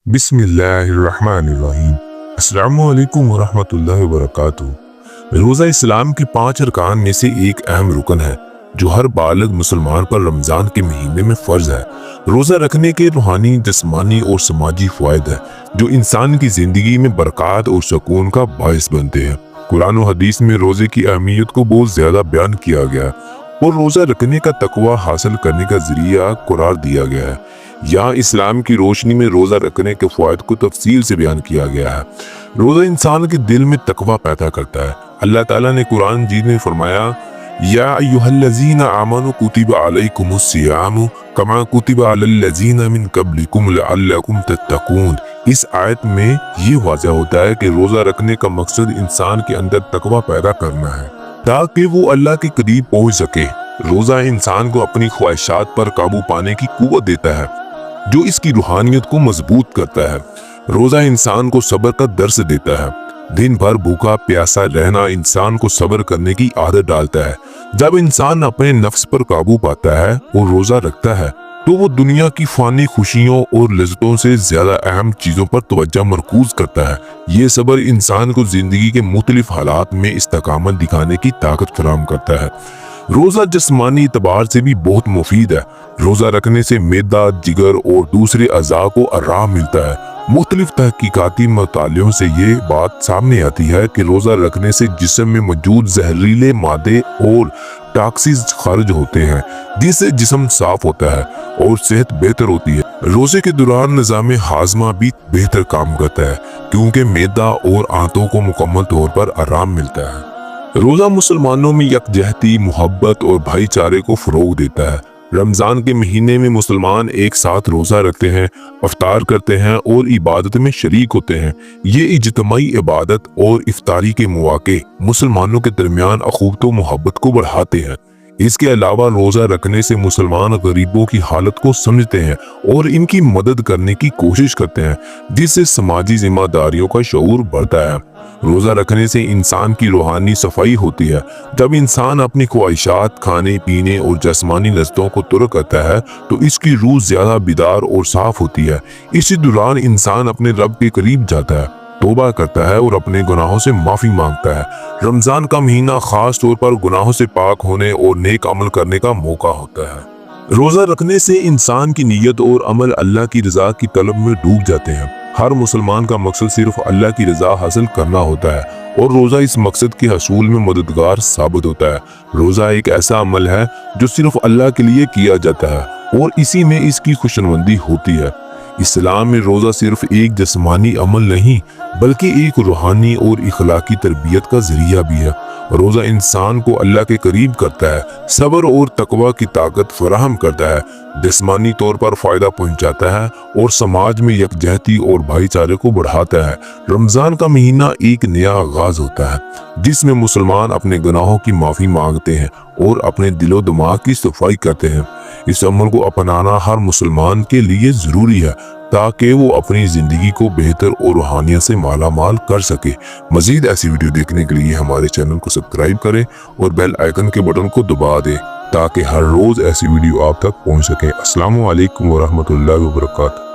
बिस्मिल्लाहिर्रहमानिर्रहीम। अस्सलामु अलैकुम वरहमतुल्लाहि वबरकातुहू। रोज़ा इस्लाम के 5 अरकान में से एक अहम रुकन है जो हर बालिग मुसलमान पर रमज़ान के महीने में फ़र्ज है। रोज़ा रखने के रूहानी, जिस्मानी और समाजी फ़वाइद है जो इंसान की ज़िंदगी में बरक़ात और सुकून का बाइस बनते हैं। कुरान और हदीस में रोज़े की अहमियत को बहुत ज़्यादा बयान किया गया है और रोज़ा रखने का तकवा हासिल करने का ज़रिया करार दिया गया है। यहाँ इस्लाम की रोशनी में रोज़ा रखने के फ़वाइद को तफसील से बयान किया गया है। रोज़ा इंसान के दिल में तकवा पैदा करता है। अल्लाह ताला ने कुरान मजीद में फरमाया, या अय्युहल्लज़ीना आमनू कुतिबा अलैकुमुस्सियामु कमा कुतिबा अलल्लज़ीना मिन क़ब्लिकुम लअल्लकुम तत्तकून। इस आयत में ये वाज़ह होता है कि रोज़ा रखने का मकसद इंसान के अंदर तकवा पैदा करना है ताकि वो अल्लाह के करीब पहुँच सके। रोज़ा इंसान को अपनी ख्वाहिशात पर काबू पाने की कुव्वत देता है जो इसकी रूहानियत को मजबूत करता है। रोज़ा इंसान को सब्र का दर्स देता है। दिन भर भूखा प्यासा रहना इंसान को सब्र करने की आदत डालता है। जब इंसान अपने नफ्स पर काबू पाता है और रोज़ा रखता है तो वो दुनिया की फानी खुशियों और लज्जतों से ज्यादा अहम चीज़ों पर तवज्जो मरकूज करता है। ये सब्र इंसान को जिंदगी के मुख्तलिफ हालात में इस्तेकामत दिखाने की ताकत फराहम करता है। रोज़ा जिस्मानी एतबार से भी बहुत मुफीद है। रोज़ा रखने से मैदा, जिगर और दूसरे अज़ा को आराम मिलता है। मुख्तलिफ तहकीकाती मुतालियों से ये बात सामने आती है कि रोज़ा रखने से जिस्म में मौजूद जहरीले मादे और टॉक्सिन्स खारिज होते हैं जिससे जिस्म साफ होता है और सेहत बेहतर होती है। रोज़े के दौरान निज़ाम हाजमा भी बेहतर काम करता है क्योंकि मैदा और आंतों को मुकम्मल तौर पर आराम मिलता है। रोज़ा मुसलमानों में यकजहती, मोहब्बत और भाईचारे को फ़रोग़ देता है। रमज़ान के महीने में मुसलमान एक साथ रोज़ा रखते हैं, इफ्तार करते हैं और इबादत में शरीक होते हैं। ये इज्तिमाई इबादत और इफ्तारी के मौके मुसलमानों के दरमियान अख़ूवत व मोहब्बत को बढ़ाते हैं। इसके अलावा रोज़ा रखने से मुसलमान गरीबों की हालत को समझते हैं और इनकी मदद करने की कोशिश करते हैं जिससे समाजी जिम्मेदारियों का शऊर बढ़ता है। रोज़ा रखने से इंसान की रूहानी सफाई होती है। जब इंसान अपनी ख्वाहिशात, खाने पीने और जिस्मानी लज्जतों को तुर्क करता है तो इसकी रूह ज्यादा बेदार और साफ होती है। इसी दौरान इंसान अपने रब के करीब जाता है, तौबा करता है और अपने गुनाहों से माफ़ी मांगता है। रमज़ान का महीना खास तौर पर गुनाहों से पाक होने और नेक अमल करने का मौका होता है। रोज़ा रखने से इंसान की नीयत और अमल अल्लाह की रज़ा की तलब में डूब जाते हैं। हर मुसलमान का मकसद सिर्फ अल्लाह की रज़ा हासिल करना होता है और रोज़ा इस मकसद के हसूल में मददगार साबित होता है। रोज़ा एक ऐसा अमल है जो सिर्फ अल्लाह के लिए किया जाता है और इसी में इसकी खुशनुदी होती है। इस्लाम में रोज़ा सिर्फ एक जिस्मानी अमल नहीं बल्कि एक रूहानी और इखलाकी तरबियत का जरिया भी है। रोज़ा इंसान को अल्लाह के करीब करता है, सब्र और तकवा की ताकत फराहम करता है, जिस्मानी तौर पर फ़ायदा पहुंचाता है और समाज में यकजहती और भाईचारे को बढ़ाता है। रमज़ान का महीना एक नया आगाज़ होता है जिसमें मुसलमान अपने गुनाहों की माफ़ी मांगते हैं और अपने दिलो दिमाग की सफाई करते हैं। इस अमल को अपनाना हर मुसलमान के लिए ज़रूरी है ताकि वो अपनी ज़िंदगी को बेहतर और रूहानियत से माला माल कर सके। मज़ीद ऐसी वीडियो देखने के लिए हमारे चैनल को सब्सक्राइब करें और बेल आइकन के बटन को दबा दें ताकि हर रोज़ ऐसी वीडियो आप तक पहुँच सके। अस्सलामु अलैकुम वरहमतुल्लाहि वबरकातुहू।